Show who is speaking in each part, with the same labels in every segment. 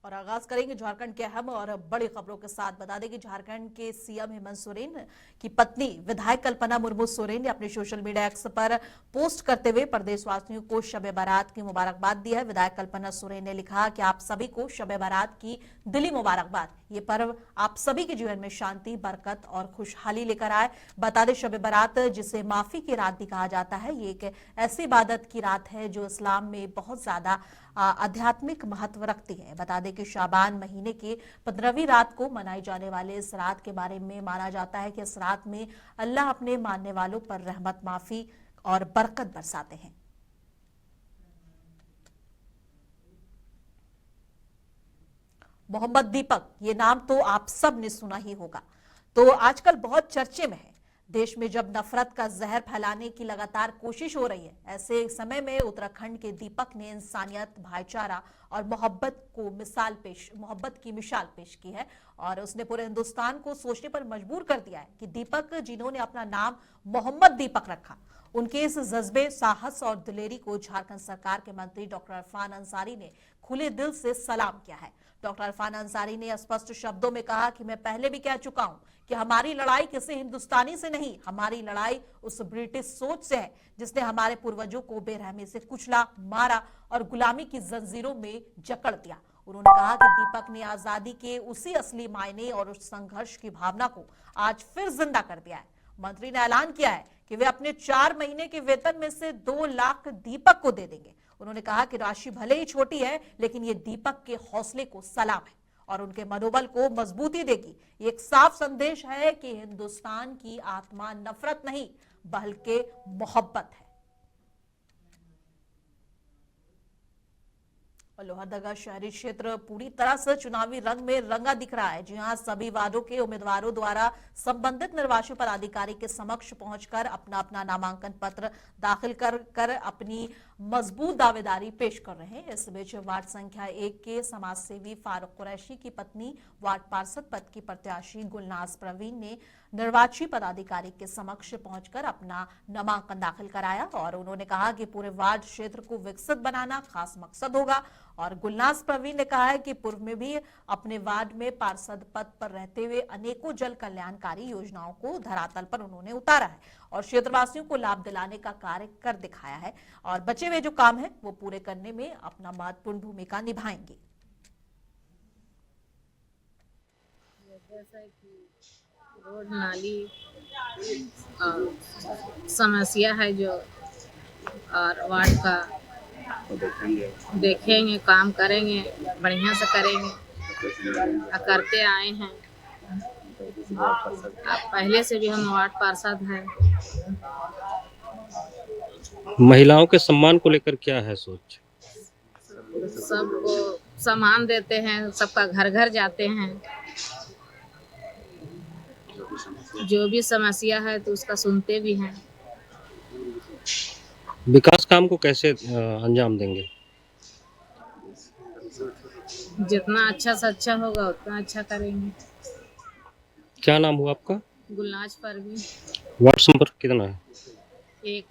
Speaker 1: और आगाज करेंगे झारखंड के अहम और बड़ी खबरों के साथ। बता दें कि झारखंड के सीएम हेमंत सोरेन की पत्नी विधायक कल्पना मुर्मू सोरेन ने अपने सोशल मीडिया एक्स पर पोस्ट करते हुए प्रदेशवासियों को शब बारात की मुबारकबाद दी है। विधायक कल्पना सोरेन ने लिखा कि आप सभी को शब बारात की दिली मुबारकबाद। ये पर्व आप सभी के जीवन में शांति, बरकत और खुशहाली लेकर आए। बता दें शब बारात, जिसे माफी की रात भी कहा जाता है, ये एक ऐसी इबादत की रात है जो इस्लाम में बहुत ज्यादा आध्यात्मिक महत्व रखती है। बता दें कि शाबान महीने की 15वीं रात को मनाई जाने वाले इस रात के बारे में माना जाता है कि इस रात में अल्लाह अपने मानने वालों पर रहमत, माफी और बरकत बरसाते हैं। मोहम्मद दीपक, ये नाम तो आप सब ने सुना ही होगा, तो आजकल बहुत चर्चे में है। देश में जब नफरत का जहर फैलाने की लगातार कोशिश हो रही है, ऐसे समय में उत्तराखंड के दीपक ने इंसानियत, भाईचारा और मोहब्बत की मिसाल पेश की है। और उसने पूरे हिंदुस्तान को सोचने पर मजबूर कर दिया है कि दीपक, जिन्होंने अपना नाम मोहम्मद दीपक रखा, उनके इस जज्बे, साहस और दिलेरी को झारखंड सरकार के मंत्री डॉक्टर इरफान अंसारी ने खुले दिल से सलाम किया है। डॉक्टर इरफान अंसारी ने स्पष्ट शब्दों में कहा कि मैं पहले भी कह चुका हूं कि हमारी लड़ाई किसी हिंदुस्तानी से नहीं, हमारी लड़ाई उस ब्रिटिश सोच से है जिसने हमारे पूर्वजों को बेरहमी से कुचला, मारा और गुलामी की जंजीरों में जकड़ दिया। उन्होंने कहा कि दीपक ने आजादी के उसी असली मायने और उस संघर्ष की भावना को आज फिर जिंदा कर दिया है। मंत्री ने ऐलान किया है कि वे अपने 4 महीने के वेतन में से 2 लाख दीपक को दे देंगे। उन्होंने कहा कि राशि भले ही छोटी है, लेकिन ये दीपक के हौसले को सलाम है और उनके मनोबल को मजबूती देगी। ये एक साफ संदेश है कि हिंदुस्तान की आत्मा नफरत नहीं बल्कि मोहब्बत है। और लोहरदगा शहरी क्षेत्र पूरी तरह से चुनावी रंग में रंगा दिख रहा है। जी हां, सभी वार्डों के उम्मीदवारों द्वारा संबंधित निर्वाची पदाधिकारी के समक्ष पहुंचकर अपना अपना नामांकन पत्र दाखिल कर अपनी मजबूत दावेदारी पेश कर रहे हैं। इस बीच वार्ड संख्या 1 के समाज सेवी फारूक कुरैशी की पत्नी वार्ड पार्षद पद की प्रत्याशी गुलनाज प्रवीण ने निर्वाची पदाधिकारी के समक्ष पहुंचकर अपना नामांकन दाखिल कराया और उन्होंने कहा कि पूरे वार्ड क्षेत्र को विकसित बनाना खास मकसद होगा। और गुलनाज प्रवीण ने कहा है कि पूर्व में भी अपने वार्ड में पार्षद पद पर रहते हुए अनेकों जल कल्याणकारी योजनाओं को धरातल पर उन्होंने उतारा है और क्षेत्रवासियों को लाभ दिलाने का कार्य कर दिखाया है और बचे हुए जो काम है वो पूरे करने में अपना महत्वपूर्ण भूमिका निभाएंगे।
Speaker 2: जैसा कि रोड नाली समस्या है जो, और वार्ड का देखेंगे, काम करेंगे, बढ़िया से करेंगे, करते आए हैं। पहले से भी हम वार्ड पार्षद हैं।
Speaker 3: महिलाओं के सम्मान को लेकर क्या है सोच?
Speaker 2: सबको सम्मान देते हैं, सबका घर घर जाते हैं, जो भी समस्या है तो उसका सुनते भी हैं।
Speaker 3: विकास काम को कैसे अंजाम देंगे?
Speaker 2: जितना अच्छा से अच्छा होगा उतना अच्छा करेंगे।
Speaker 3: क्या नाम हुआ आपका?
Speaker 2: गुलनाज परवीन।
Speaker 3: वार्ड संपर्क कितना है?
Speaker 2: 1।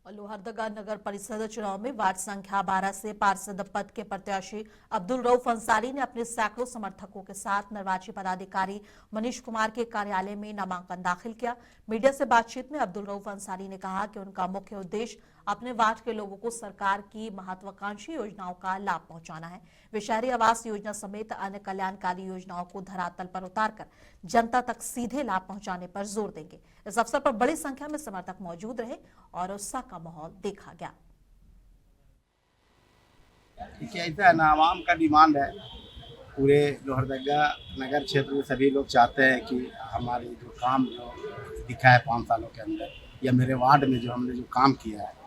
Speaker 1: लोहरदगा नगर परिषद चुनाव में वार्ड संख्या 12 से पार्षद पद के प्रत्याशी अब्दुल रऊफ अंसारी ने अपने सैकड़ों समर्थकों के साथ निर्वाची पदाधिकारी मनीष कुमार के कार्यालय में नामांकन दाखिल किया। मीडिया से बातचीत में अब्दुल रऊफ अंसारी ने कहा कि उनका मुख्य उद्देश्य अपने वार्ड के लोगों को सरकार की महत्वाकांक्षी योजनाओं का लाभ पहुंचाना है। वे शहरी आवास योजना समेत अन्य कल्याणकारी योजनाओं को धरातल पर उतारकर जनता तक सीधे लाभ पहुंचाने पर जोर देंगे। इस अवसर पर बड़ी संख्या में समर्थक मौजूद रहे और उत्साह का माहौल देखा गया।
Speaker 4: ऐसा ना, आवाम का डिमांड है। पूरे लोहरदगा नगर क्षेत्र में सभी लोग चाहते हैं कि हमारे जो काम जो दिखा है 5 सालों के अंदर, या मेरे वार्ड में जो हमने जो काम किया है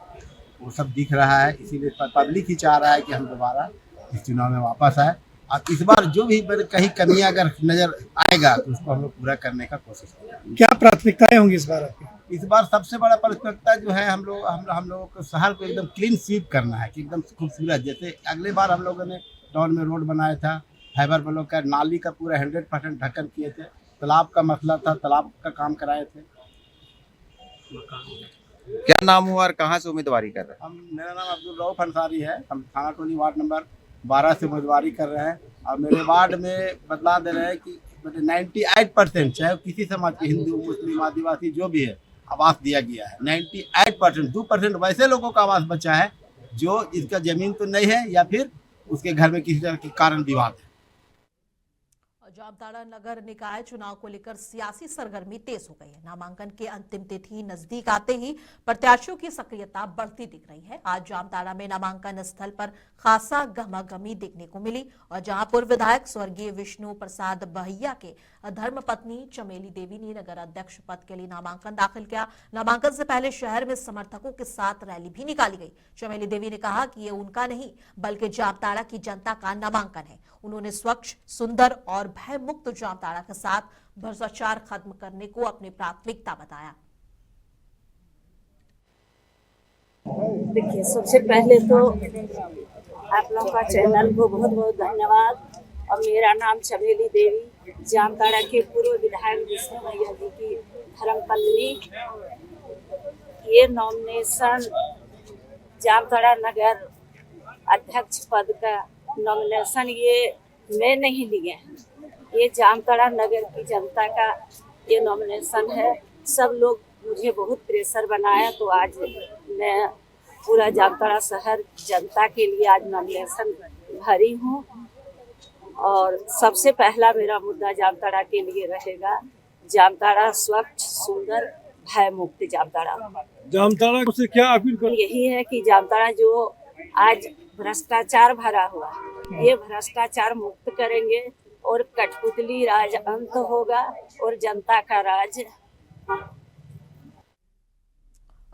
Speaker 4: वो सब दिख रहा है। इसीलिए पब्लिक ही चाह रहा है कि हम दोबारा इस चुनाव में वापस आए और इस बार जो भी कहीं कमियां अगर नजर आएगा तो उसको हम लोग पूरा करने का कोशिश करेंगे।
Speaker 5: क्या प्राथमिकताएं होंगी इस बार आपकी?
Speaker 4: इस बार सबसे बड़ा प्राथमिकता जो है हम लोगों को शहर को एकदम क्लीन स्वीप करना है कि एकदम खूबसूरत। जैसे अगले बार हम लोगों ने टाउन में रोड बनाया था, फाइबर ब्लॉक का, नाली का पूरा 100% ढक्कन किए थे, तालाब का मसला था, तालाब का काम कराए थे।
Speaker 6: क्या नाम हुआ और कहाँ से उम्मीदवारी कर रहे हैं?
Speaker 4: मेरा नाम अब्दुल रऊफ अंसारी है। हम थाना टोली वार्ड नंबर 12 से उम्मीदवारी कर रहे हैं और मेरे वार्ड में बतला दे रहे हैं कि 98% चाहे किसी समाज के, हिंदू मुस्लिम आदिवासी जो भी है, आवास दिया गया है। 98%, 2% वैसे लोगों का आवास बचा है जो इसका जमीन तो नहीं है या फिर उसके घर में किसी तरह के कारण विवाद है।
Speaker 1: जामताड़ा नगर निकाय चुनाव को लेकर सियासी सरगर्मी तेज हो गई है। नामांकन के अंतिम तिथि नजदीक आते ही प्रत्याशियों की सक्रियता बढ़ती दिख रही है। आज जामताड़ा में नामांकन स्थल पर खासा गहमागहमी देखने को मिली और जहां पूर्व विधायक स्वर्गीय विष्णु प्रसाद बहिया के धर्मपत्नी चमेली देवी ने नगर अध्यक्ष पद के लिए नामांकन दाखिल किया। नामांकन से पहले शहर में समर्थकों के साथ रैली भी निकाली गई। चमेली देवी ने कहा कि ये उनका नहीं बल्कि जामताड़ा की जनता का नामांकन है। उन्होंने स्वच्छ, सुंदर और भय मुक्त जामताड़ा के साथ भ्रष्टाचार खत्म करने को अपनी प्राथमिकता बताया।
Speaker 6: देखिए, सबसे पहले तो आप लोग का चैनल को बहुत बहुत धन्यवाद। और मेरा नाम चमेली देवी, जामताड़ा के पूर्व विधायक विष्णु भैया जी की धर्मपत्नी। ये नॉमिनेशन जामताड़ा नगर अध्यक्ष पद का नॉमिनेशन ये मैं नहीं लिए हैं, ये जामताड़ा नगर की जनता का ये नॉमिनेशन है। सब लोग मुझे बहुत प्रेशर बनाया तो आज मैं पूरा जामताड़ा शहर जनता के लिए आज नॉमिनेशन भरी हूँ। और सबसे पहला मेरा मुद्दा जामताड़ा के लिए रहेगा, जामताड़ा स्वच्छ, सुंदर, भय मुक्त जामताड़ा।
Speaker 5: जामताड़ा से क्या अपील कर?
Speaker 6: यही है कि जामताड़ा जो आज भ्रष्टाचार भरा हुआ, ये भ्रष्टाचार मुक्त करेंगे और कठपुतली राज अंत होगा और जनता का राज।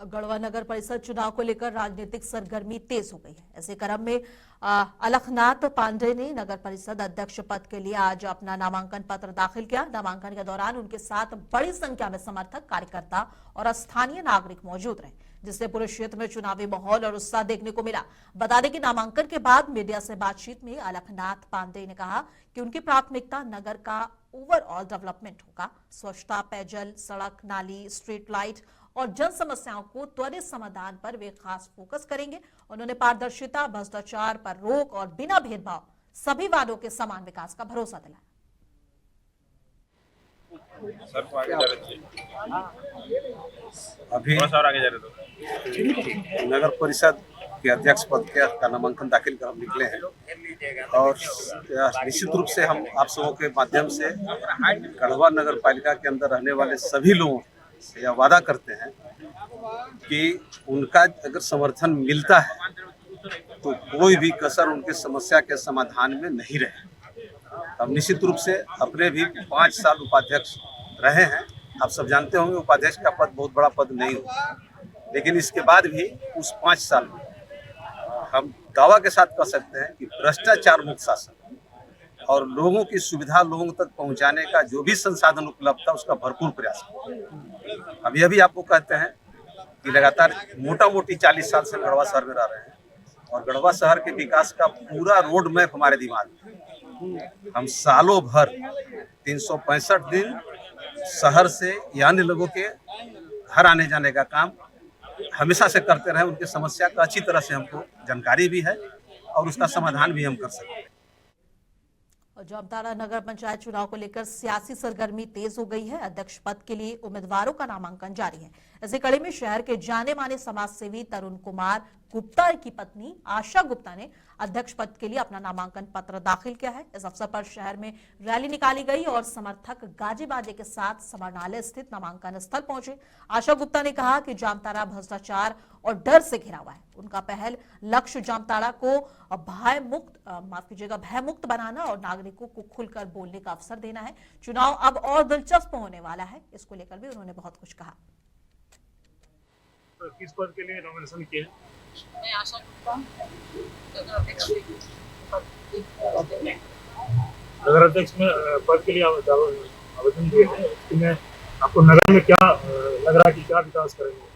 Speaker 1: गढ़वा नगर परिषद चुनाव को लेकर राजनीतिक सरगर्मी तेज हो गई है। ऐसे क्रम में अलखनाथ पांडे ने नगर परिषद अध्यक्ष पद के लिए आज अपना नामांकन पत्र दाखिल किया। नामांकन के दौरान उनके साथ बड़ी संख्या में समर्थक, कार्यकर्ता और स्थानीय नागरिक मौजूद रहे, जिससे पूरे क्षेत्र में चुनावी माहौल और उत्साह देखने को मिला। बता दें कि नामांकन के बाद मीडिया से बातचीत में अलखनाथ पांडे ने कहा कि उनकी प्राथमिकता नगर का ओवरऑल डेवलपमेंट होगा। स्वच्छता, पेयजल, सड़क, नाली, स्ट्रीट लाइट और जन समस्याओं को त्वरित समाधान पर वे खास फोकस करेंगे। उन्होंने पारदर्शिता, भ्रष्टाचार पर रोक और बिना भेदभाव सभी वार्डों के समान विकास का भरोसा दिलाया।
Speaker 7: अभी नगर परिषद के अध्यक्ष पद का नामांकन दाखिल कर हम निकले हैं और निश्चित रूप से हम आप सबों के माध्यम से गढ़वा नगर पालिका के अंदर रहने वाले सभी लोगों से यह वादा करते हैं कि उनका अगर समर्थन मिलता है तो कोई भी कसर उनकी समस्या के समाधान में नहीं रहे। हम निश्चित रूप से अपने भी 5 साल उपाध्यक्ष रहे हैं। आप सब जानते होंगे उपाध्यक्ष का पद बहुत बड़ा पद नहीं होता, लेकिन इसके बाद भी उस 5 साल में हम दावा के साथ कह सकते हैं कि भ्रष्टाचार मुक्त शासन और लोगों की सुविधा लोगों तक पहुंचाने का जो भी संसाधन उपलब्ध था उसका भरपूर प्रयास। अभी अभी आपको कहते हैं कि लगातार मोटा मोटी 40 साल से गढ़वा शहर में रह रहे हैं और गढ़वा शहर के विकास का पूरा रोड मैप हमारे दिमाग में। हम सालों भर 365 दिन शहर से या अन्य लोगों के घर आने जाने का काम हमेशा से करते रहे। उनकी समस्या का अच्छी तरह से हमको जानकारी भी है और उसका समाधान भी हम कर सकते हैं।
Speaker 1: जामताड़ा नगर पंचायत चुनाव को लेकर सियासी सरगर्मी तेज हो गई है। अध्यक्ष पद के लिए उम्मीदवारों का नामांकन जारी है। ऐसे कड़ी में शहर के जाने माने समाज सेवी तरुण कुमार गुप्ता की पत्नी आशा गुप्ता ने अध्यक्ष पद के लिए अपना नामांकन पत्र दाखिल किया है। इस अवसर पर शहर में रैली निकाली गई और समर्थक गाजे बाजे के साथ समरनालय स्थित नामांकन स्थल पहुंचे। आशा गुप्ता ने कहा कि जामताड़ा भ्रष्टाचार और डर से घिरा हुआ है। उनका पहल लक्ष्य जामताड़ा को भय मुक्त बनाना और नागरिकों को खुलकर बोलने का अवसर देना है। चुनाव अब और दिलचस्प होने वाला है, इसको लेकर भी उन्होंने बहुत कुछ कहा।
Speaker 5: तो किस पद के लिए नॉमिनेशन किया?
Speaker 2: मैं आशा गुप्ता
Speaker 5: नगर अध्यक्ष में पद के लिए आवेदन किए हैं। इसमें आपको नगर में क्या लग रहा है कि क्या विकास करेंगे?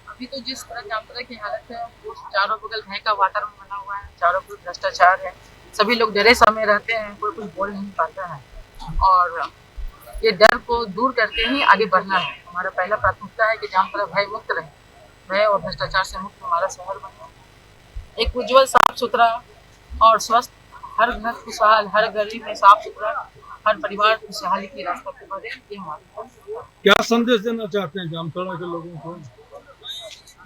Speaker 2: अभी तो जिस तरह जामताड़ा की हालत है, वो चारों बगल भय का वातावरण बना हुआ है, चारों बगल भ्रष्टाचार है, सभी लोग डरे समय रहते हैं, कोई कुछ बोल नहीं पाता है और ये डर को दूर करके ही आगे बढ़ना है। हमारा पहला प्राथमिकता है कि जामताड़ा भय मुक्त रहे, भय और भ्रष्टाचार से मुक्त हमारा शहर बने, एक उज्जवल, साफ सुथरा, और स्वस्थ, हर घर खुशहाल, हर गली में साफ सुथरा, हर परिवार खुशहाली की रास्ता पे बढ़े, ये हमारा।
Speaker 5: क्या संदेश देना चाहते हैं जामताड़ा के लोगों को?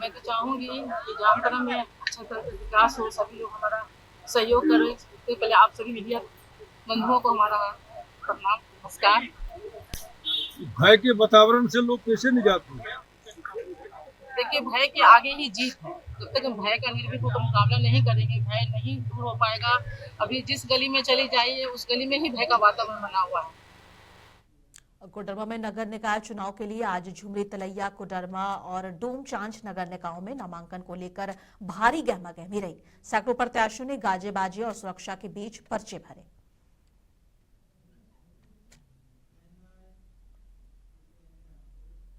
Speaker 2: मैं तो चाहूंगी कि जामताड़ा में अच्छा तरह से विकास हो, सभी लोग हमारा सहयोग करें। इससे पहले आप सभी मीडिया बंधुओं को हमारा प्रणाम, नमस्कार।
Speaker 5: भय के वातावरण से लोग कैसे निजात हों?
Speaker 2: देखिए, भय के आगे ही जीत है। जब तक हम भय का निर्भीक होकर मुकाबला नहीं करेंगे, भय नहीं दूर हो पाएगा। अभी जिस गली में चली जाइए, उस गली में ही भय का वातावरण बना हुआ है।
Speaker 1: कोडरमा में नगर निकाय चुनाव के लिए आज झुमरी, तलैया, कोडरमा और डोमचांच नगर निकायों में नामांकन को लेकर भारी गहमागहमी रही। सैकड़ों प्रत्याशियों ने गाजे बाजे और सुरक्षा के बीच पर्चे भरे।